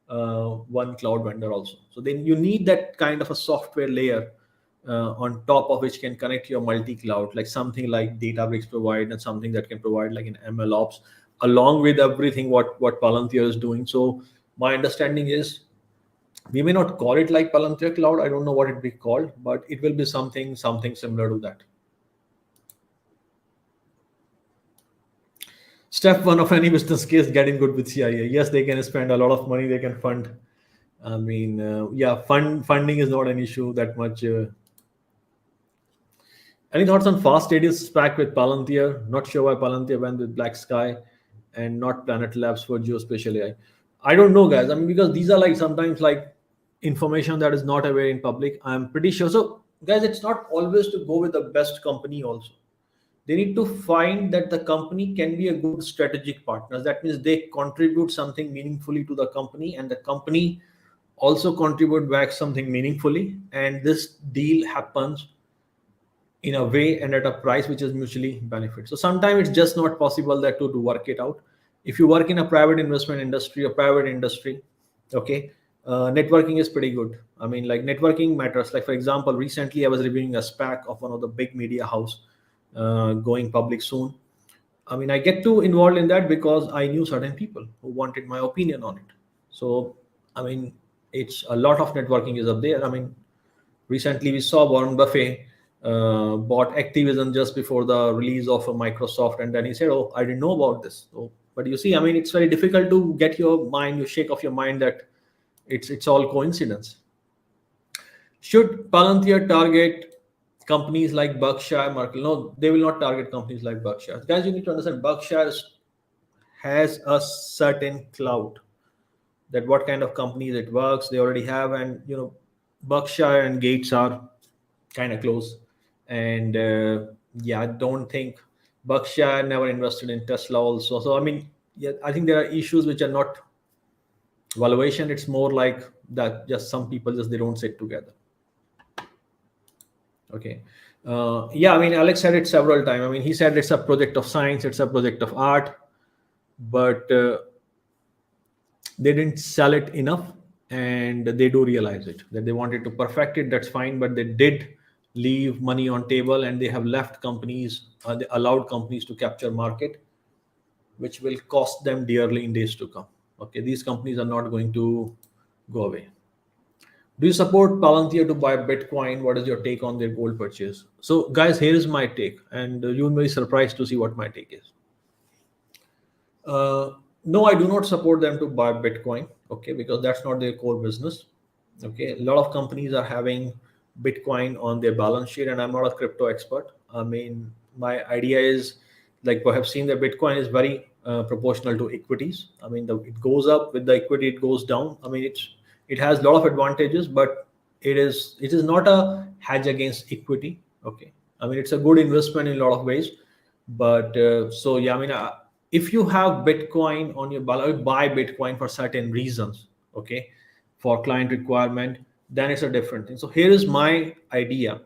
cloud vendor also, so then you need that kind of a software layer on top of which can connect your multi-cloud, like something like Databricks provide, and something that can provide like an ML ops, along with everything what Palantir is doing. So my understanding is, we may not call it like Palantir cloud, I don't know what it be called, but it will be something similar to that. Step one of any business case, getting good with CIA. Yes, they can spend a lot of money, they can fund. I mean, yeah, funding is not an issue that much. Any thoughts on fast status SPAC with Palantir? Not sure why Palantir went with Black Sky and not Planet Labs for geospatial AI. I don't know, guys. I mean, because these are like sometimes like information that is not aware in public. I'm pretty sure. So, guys, it's not always to go with the best company also. They need to find that the company can be a good strategic partner. That means they contribute something meaningfully to the company, and the company also contribute back something meaningfully. And this deal happens in a way and at a price which is mutually benefit. So sometimes it's just not possible that to work it out. If you work in a private investment industry or private industry, okay, networking is pretty good. I mean, like networking matters. Like for example, recently I was reviewing a SPAC of one of the big media house going public soon. I mean, I get to involved in that because I knew certain people who wanted my opinion on it. So I mean, it's a lot of networking is up there. I mean, recently, we saw Warren Buffett bought Activision just before the release of Microsoft, and then he said, "Oh, I didn't know about this." So, but you see, I mean, it's very difficult to get your mind, you shake off your mind that it's all coincidence. Should Palantir target companies like Berkshire, Merkle? No, they will not target companies like Berkshire. Guys, you need to understand Berkshire has a certain clout, that what kind of companies it works they already have, and Berkshire and Gates are kind of close. And yeah, I don't think Berkshire never invested in Tesla also. So I mean, yeah, I think there are issues which are not valuation, it's more like that just some people just they don't sit together. Okay. Yeah, I mean, Alex said it several times. I mean, he said it's a project of science, it's a project of art, but they didn't sell it enough, and they do realize it that they wanted to perfect it. That's fine, but they did leave money on table, and they have left companies, they allowed companies to capture market. which will cost them dearly in days to come. Okay, these companies are not going to go away. Do you support Palantir to buy Bitcoin? What is your take on their gold purchase? So, guys, here is my take, and you will be surprised to see what my take is. No, I do not support them to buy Bitcoin. Okay, because that's not their core business. Okay, a lot of companies are having Bitcoin on their balance sheet, and I'm not a crypto expert. I mean, my idea is like we have seen that Bitcoin is very proportional to equities. I mean, it goes up with the equity, it goes down. I mean, it has a lot of advantages, but it is not a hedge against equity. Okay, I mean, it's a good investment in a lot of ways, but so yeah, I mean, if you have Bitcoin on your balance, buy Bitcoin for certain reasons. Okay, for client requirement, then it's a different thing. So here is my idea,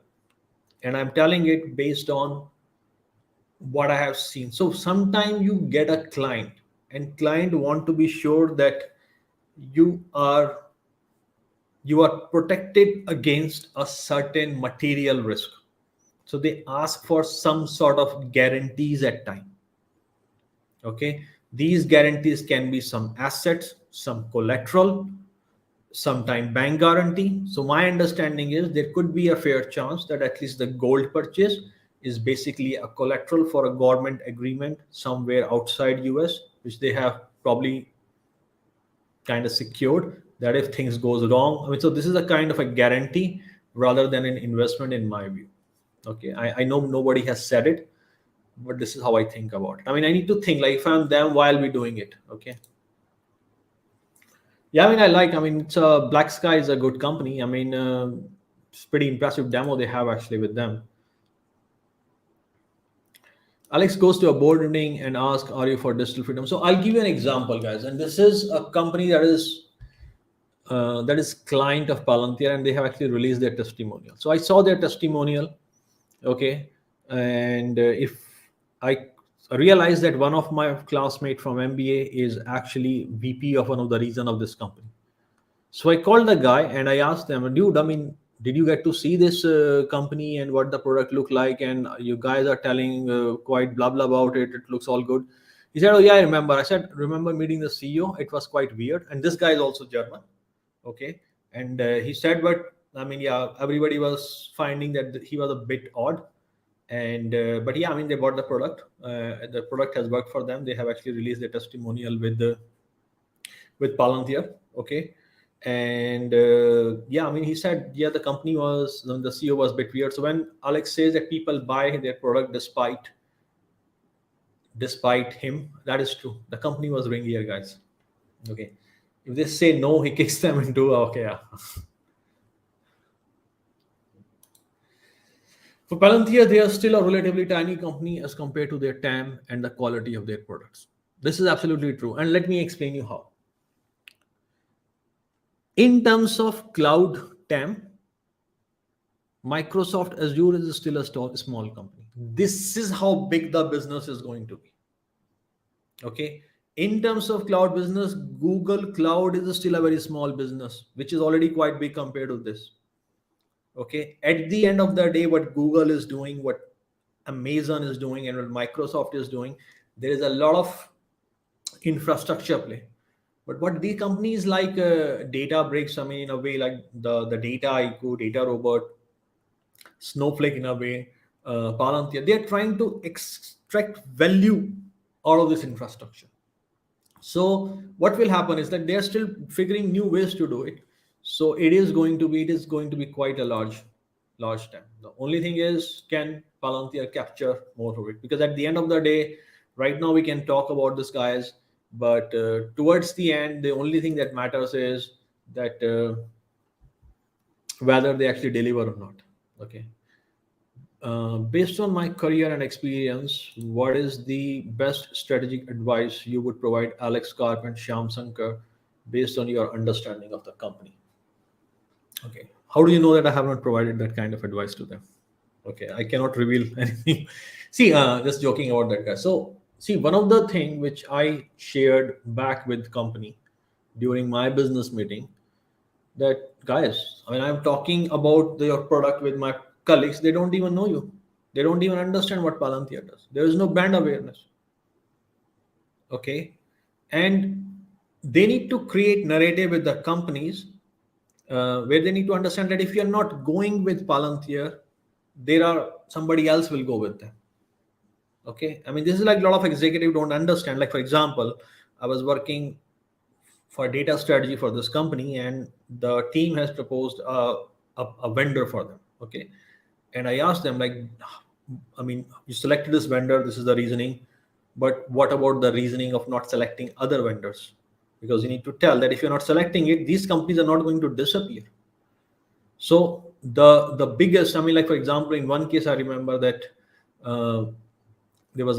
and I'm telling it based on what I have seen. So sometimes you get a client, and client want to be sure that you are you are protected against a certain material risk. So they ask for some sort of guarantees at time. Okay, these guarantees can be some assets, some collateral, sometime bank guarantee. So my understanding is there could be a fair chance that at least the gold purchase is basically a collateral for a government agreement somewhere outside US, which they have probably kind of secured that if things goes wrong. I mean, so this is a kind of a guarantee rather than an investment in my view. Okay, I know nobody has said it, but this is how I think about it. I mean, I need to think like if I'm them, why are we doing it? Okay. Yeah, I mean, it's Black Sky is a good company. I mean, it's pretty impressive demo they have actually with them. Alex goes to a board meeting and asks, "Are you for digital freedom?" So I'll give you an example, guys. And this is a company that is client of Palantir, and they have actually released their testimonial. So I saw their testimonial, okay, and if I realized that one of my classmates from MBA is actually VP of one of the region of this company. So I called the guy and I asked them, dude, I mean, did you get to see this company and what the product look like? And you guys are telling quite blah blah about it. It looks all good. He said, oh yeah, I remember. I said, remember meeting the CEO? It was quite weird. And this guy is also German. Okay. And he said, but I mean, yeah, everybody was finding that he was a bit odd. And but yeah, I mean, they bought the product. The product has worked for them. They have actually released their testimonial with Palantir. Okay. And yeah, I mean, he said, yeah, the CEO was a bit weird. So when Alex says that people buy their product despite him, that is true. The company was ringier, guys. Okay, if they say no, he kicks them into okay. Yeah. For Palantir, they are still a relatively tiny company as compared to their TAM and the quality of their products. This is absolutely true, and let me explain you how. In terms of cloud TAM, Microsoft Azure is still a small company. This is how big the business is going to be. Okay. In terms of cloud business, Google Cloud is still a very small business, which is already quite big compared to this. Okay. At the end of the day, what Google is doing, what Amazon is doing, and what Microsoft is doing, there is a lot of infrastructure play. But what the companies like Databricks, I mean, in a way, like the Data IQ, Data Robot, Snowflake, in a way, Palantir, they are trying to extract value out of this infrastructure. So what will happen is that they are still figuring new ways to do it. So it is going to be quite a large time. The only thing is, can Palantir capture more of it? Because at the end of the day, right now we can talk about this, guys, but towards the end, the only thing that matters is that whether they actually deliver or not. Okay. Based on my career and experience, what is the best strategic advice you would provide Alex Karp and Shyam Sankar based on your understanding of the company? Okay. How do you know that I have not provided that kind of advice to them? Okay. I cannot reveal anything. See, just joking about that, guy. So, see, one of the things which I shared back with company during my business meeting, that guys, I mean, I'm talking about your product with my colleagues. They don't even know you. They don't even understand what Palantir does. There is no brand awareness. Okay, and they need to create narrative with the companies where they need to understand that if you're not going with Palantir, there are somebody else will go with them. Okay, I mean, this is like a lot of executives don't understand. Like, for example, I was working for data strategy for this company, and the team has proposed a vendor for them. Okay, and I asked them, like, I mean, you selected this vendor, this is the reasoning, but what about the reasoning of not selecting other vendors? Because you need to tell that if you're not selecting it, these companies are not going to disappear. So the biggest, I mean, like, for example, in one case I remember that uh, there was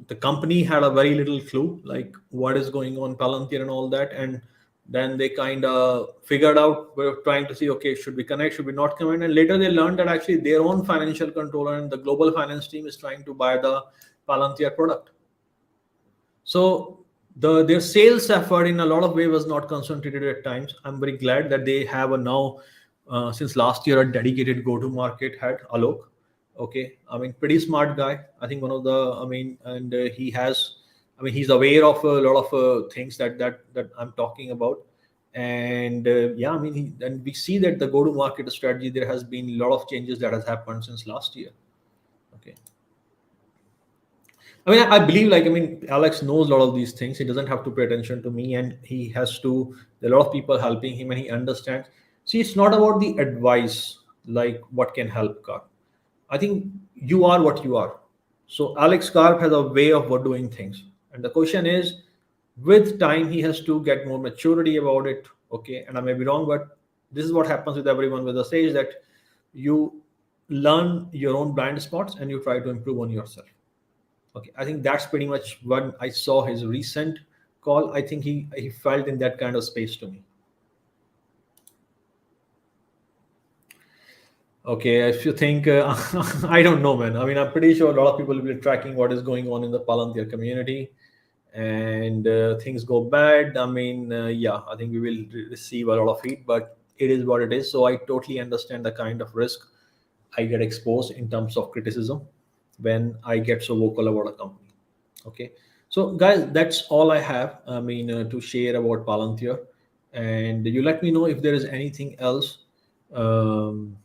the company had a very little clue like what is going on Palantir and all that, and then they kind of figured out, we're trying to see, okay, should we connect, should we not connect, and later they learned that actually their own financial controller and the global finance team is trying to buy the Palantir product. So their sales effort in a lot of ways was not concentrated at times. I'm very glad that they have a now since last year a dedicated go-to-market head, Alok. Okay, I mean, pretty smart guy. I think one of the, I mean, and he has, I mean, he's aware of a lot of things that I'm talking about. And yeah, I mean, and we see that the go-to-market strategy, there has been a lot of changes that has happened since last year. Okay. I mean, I believe, like, I mean, Alex knows a lot of these things. He doesn't have to pay attention to me, and he has to. There are a lot of people helping him, and he understands. See, it's not about the advice, like what can help Karp. I think you are what you are. So Alex Karp has a way of doing things, and the question is, with time, he has to get more maturity about it. Okay, and I may be wrong, but this is what happens with everyone with the stage, that you learn your own blind spots and you try to improve on yourself. Okay, I think that's pretty much when I saw his recent call. I think he felt in that kind of space to me. Okay, if you think, I don't know, man. I mean, I'm pretty sure a lot of people will be tracking what is going on in the Palantir community, and things go bad. I mean, yeah, I think we will receive a lot of heat, but it is what it is. So I totally understand the kind of risk I get exposed in terms of criticism when I get so vocal about a company. Okay, so guys, that's all I have. I mean, to share about Palantir, and you let me know if there is anything else. Um,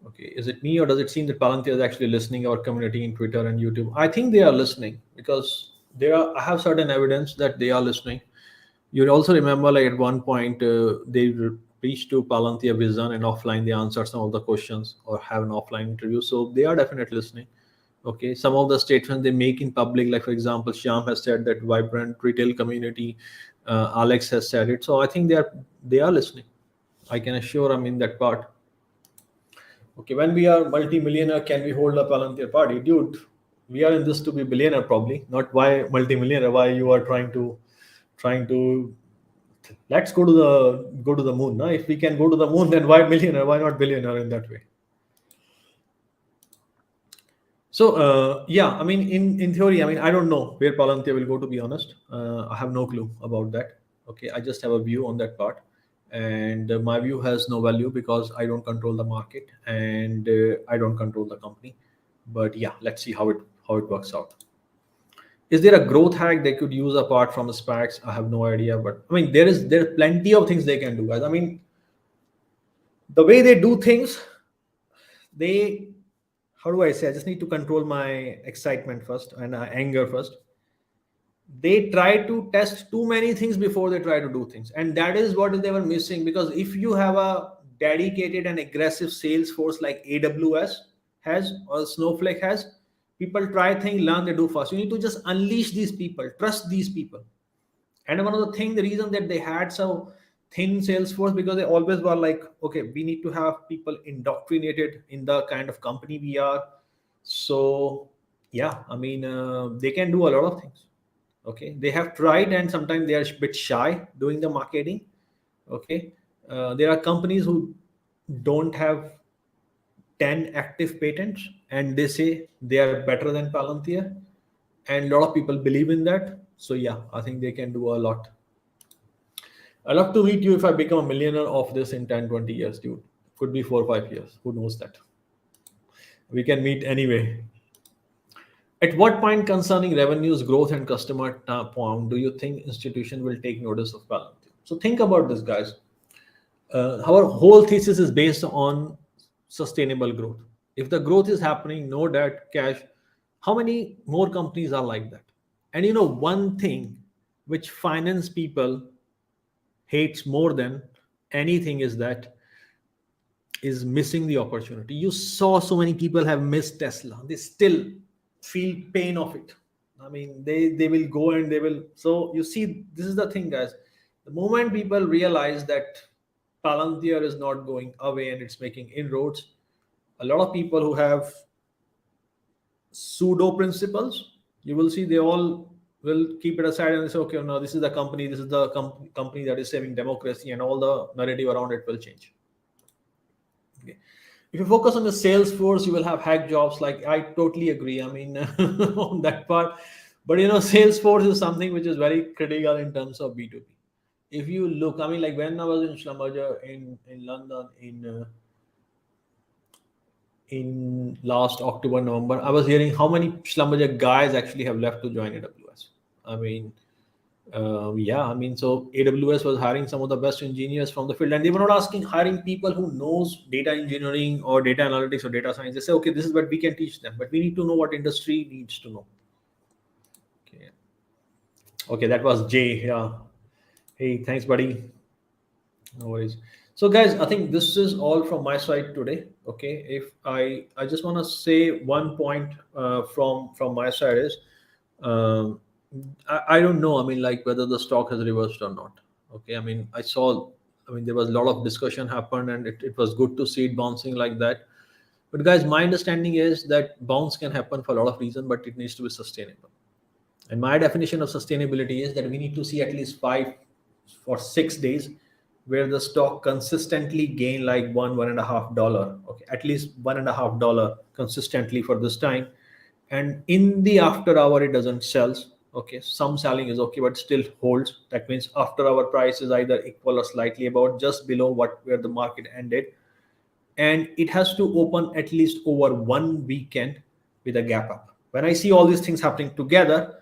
okay, is it me, or does it seem that Palantir is actually listening our community in Twitter and YouTube? I think they are listening, because there are, I have certain evidence that they are listening. You also remember, like, at one point they reached to Palantir Vision, and offline they answered some of the questions or have an offline interview. So they are definitely listening. Okay, some of the statements they make in public, like, for example, Shyam has said that vibrant retail community. Alex has said it. So I think they are listening. I can assure them in that part. Okay, when we are multi-millionaire, can we hold a Palantir party? Dude, we are in this to be billionaire, probably, not why multi-millionaire. Why you are trying to let's go to the moon. No? If we can go to the moon, then why millionaire? Why not billionaire in that way? So yeah, I mean, in theory, I mean, I don't know where Palantir will go. To be honest, I have no clue about that. Okay, I just have a view on that part, and my view has no value because I don't control the market, and I don't control the company. But yeah, let's see how it works out. Is there a growth hack they could use apart from SPACs? I have no idea, but I mean, there are plenty of things they can do, guys. I mean, the way they do things, they, how do I say? I just need to control my excitement first and anger first. They try to test too many things before they try to do things, and that is what they were missing. Because if you have a dedicated and aggressive sales force like AWS has or Snowflake has, people try things, learn, they do fast. You need to just unleash these people, trust these people. And one of the thing, the reason that they had so thin sales force, because they always were like, okay, we need to have people indoctrinated in the kind of company we are. So yeah, I mean, they can do a lot of things. Okay, they have tried, and sometimes they are a bit shy doing the marketing. Okay, there are companies who don't have 10 active patents, and they say they are better than Palantir, and a lot of people believe in that. So yeah, I think they can do a lot. I'd love to meet you if I become a millionaire of this in 10, 20 years, dude. Could be 4 or 5 years. Who knows that? We can meet anyway. At what point concerning revenues, growth, and customer pound do you think institution will take notice of Palantir? So think about this, guys. Our whole thesis is based on sustainable growth. If the growth is happening, no debt, cash, how many more companies are like that? And one thing which finance people hates more than anything is missing the opportunity. You saw so many people have missed Tesla. They still feel pain of it. I mean, they will go and they will. So you see, this is the thing, guys. The moment people realize that Palantir is not going away and it's making inroads, a lot of people who have pseudo principles, you will see they all will keep it aside and say, okay, no, this is the company, this is the company that is saving democracy, and all the narrative around it will change. Okay. If you focus on the sales force, you will have hack jobs. Like, I totally agree. I mean, on that part. But sales force is something which is very critical in terms of B2B. If you look, I mean, like when I was in Schlumberger in London in last October, November, I was hearing how many Schlumberger guys actually have left to join AWS. I mean, yeah, I mean, so AWS was hiring some of the best engineers from the field, and they were not hiring people who knows data engineering or data analytics or data science. They say, okay, this is what we can teach them, but we need to know what industry needs to know. Okay, that was Jay. Yeah. Hey, thanks, buddy. No worries. So, guys, I think this is all from my side today. Okay, if I just want to say one point from my side is, I don't know. I mean, like whether the stock has reversed or not. Okay, I mean, there was a lot of discussion happened, and it was good to see it bouncing like that. But guys, my understanding is that bounce can happen for a lot of reasons, but it needs to be sustainable. And my definition of sustainability is that we need to see at least 5 or 6 days where the stock consistently gain like $1.5. Okay, at least $1.5 consistently for this time. And in the after hour, it doesn't sell. Okay, some selling is okay, but still holds. That means after hour price is either equal or slightly above, just below where the market ended. And it has to open at least over one weekend with a gap up. When I see all these things happening together,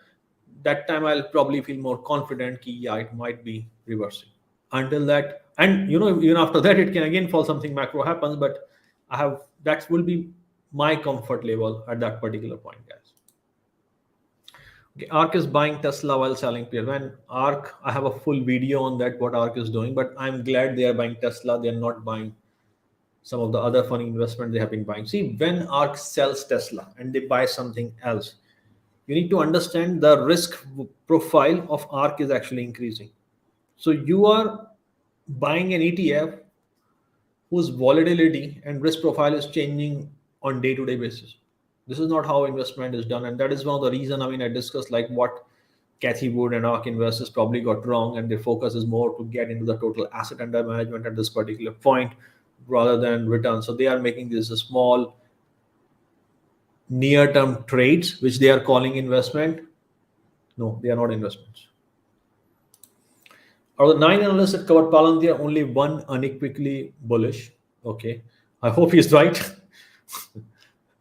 that time I'll probably feel more confident that yeah, it might be reversing. Until that, and even after that, it can again fall, something macro happens, but that will be my comfort level at that particular point, guys. Okay, ARK is buying Tesla while selling peer. When ARK, I have a full video on that, what ARK is doing, but I'm glad they are buying Tesla. They are not buying some of the other funny investment they have been buying. See, when ARK sells Tesla and they buy something else, you need to understand the risk profile of ARK is actually increasing. So you are buying an ETF whose volatility and risk profile is changing on day-to-day basis. This is not how investment is done, and that is one of the reason. I discussed like what Cathy Wood and ARK investors probably got wrong, and their focus is more to get into the total asset under management at this particular point rather than return. So they are making this a small near-term trades, which they are calling investment. No, they are not investments. Out of the 9 analysts that covered Palantir, only one unequivocally bullish. Okay, I hope he's right.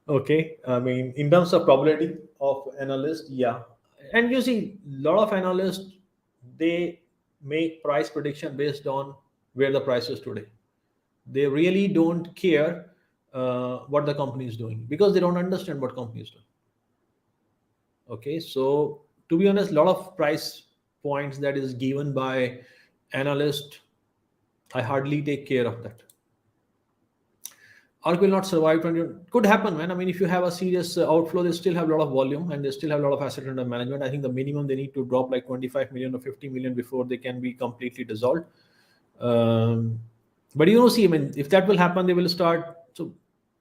Okay, I mean, in terms of probability of analysts, yeah. And you see, a lot of analysts, they make price prediction based on where the price is today. They really don't care what the company is doing because they don't understand what company is doing. Okay, so to be honest, a lot of price points that is given by analyst, I hardly take care of that. ARK will not survive. Could happen, man. I mean, if you have a serious outflow, they still have a lot of volume and they still have a lot of asset under management. I think the minimum they need to drop like 25 million or 50 million before they can be completely dissolved. But see, I mean, if that will happen, they will start. So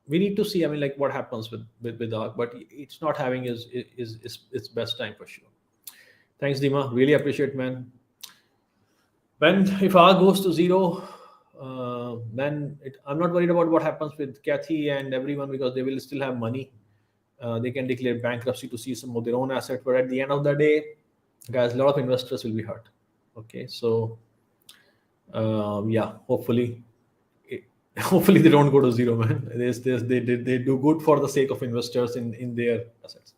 we need to see, I mean, like what happens with ARK, but it's not having its best time for sure. Thanks, Dima. Really appreciate, man. If ARK goes to zero, then I'm not worried about what happens with Cathy and everyone because they will still have money. They can declare bankruptcy to see some of their own assets, but at the end of the day, guys, a lot of investors will be hurt. Okay, so yeah, hopefully they don't go to zero, man. They do good for the sake of investors in their assets.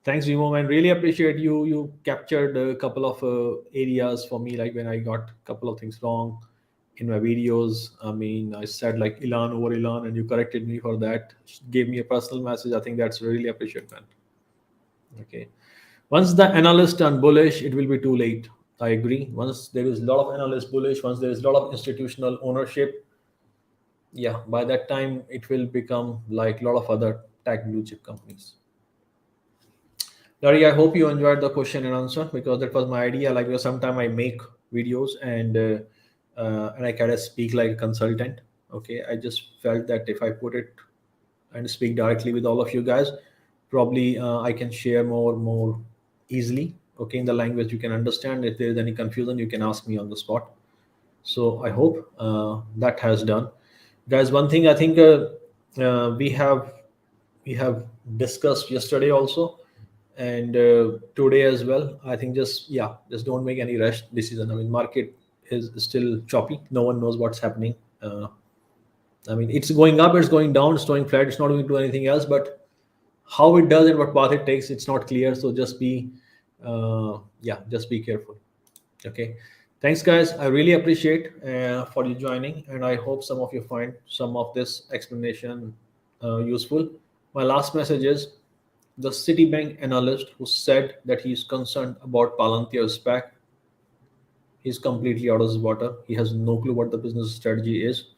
Thanks, Vimo, man. Really appreciate you. You captured a couple of areas for me, like when I got a couple of things wrong in my videos. I mean, I said like Elan over Elan, and you corrected me for that. Gave me a personal message. I think that's really appreciated, man. Okay. Once the analysts turn bullish, it will be too late. I agree. Once there is a lot of analysts bullish, once there is a lot of institutional ownership, yeah, by that time it will become like a lot of other tech blue chip companies. Larry, I hope you enjoyed the question and answer, because that was my idea. Like, sometimes I make videos and I kind of speak like a consultant. Okay, I just felt that if I put it and speak directly with all of you guys, probably I can share more easily. Okay, in the language you can understand. If there is any confusion, you can ask me on the spot. So I hope that has done, guys. One thing I think we have discussed yesterday also, and today as well. I think just don't make any rush decision. I mean, market is still choppy. No one knows what's happening. I mean, it's going up, it's going down, it's going flat. It's not going to do anything else. But how it does and what path it takes, it's not clear. So just be careful. Okay. Thanks, guys. I really appreciate for you joining, and I hope some of you find some of this explanation useful. My last message is the Citibank analyst who said that he is concerned about Palantir SPAC. He's completely out of his water. He has no clue what the business strategy is.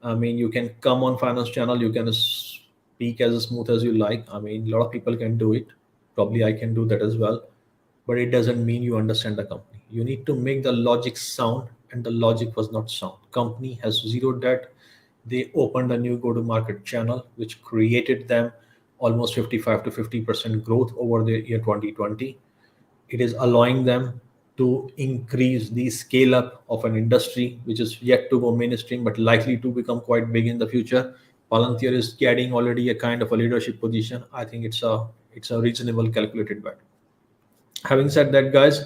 I mean, you can come on finance channel, you can speak as smooth as you like. I mean, a lot of people can do it. Probably I can do that as well. But it doesn't mean you understand the company. You need to make the logic sound, and the logic was not sound. Company has zero debt. They opened a new go-to-market channel, which created them almost 55 to 50% growth over the year 2020. It is allowing them to increase the scale up of an industry which is yet to go mainstream but likely to become quite big in the future. Palantir is getting already a kind of a leadership position. I think it's a reasonable calculated bet. Having said that, guys,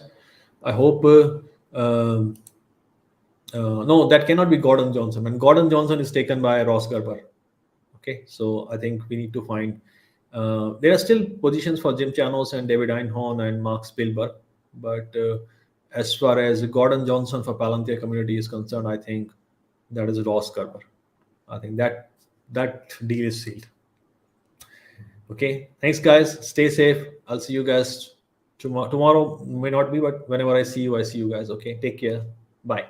I hope no, that cannot be Gordon Johnson, and Gordon Johnson is taken by Ross Gerber. Okay, so I think we need to find. There are still positions for Jim Chanos and David Einhorn and Mark Spielberg, but as far as Gordon Johnson for Palantir community is concerned, I think that is Ross Gerber. I think that deal is sealed. Okay, thanks, guys. Stay safe. I'll see you guys tomorrow. Tomorrow may not be, but whenever I see you guys. Okay, take care. Bye.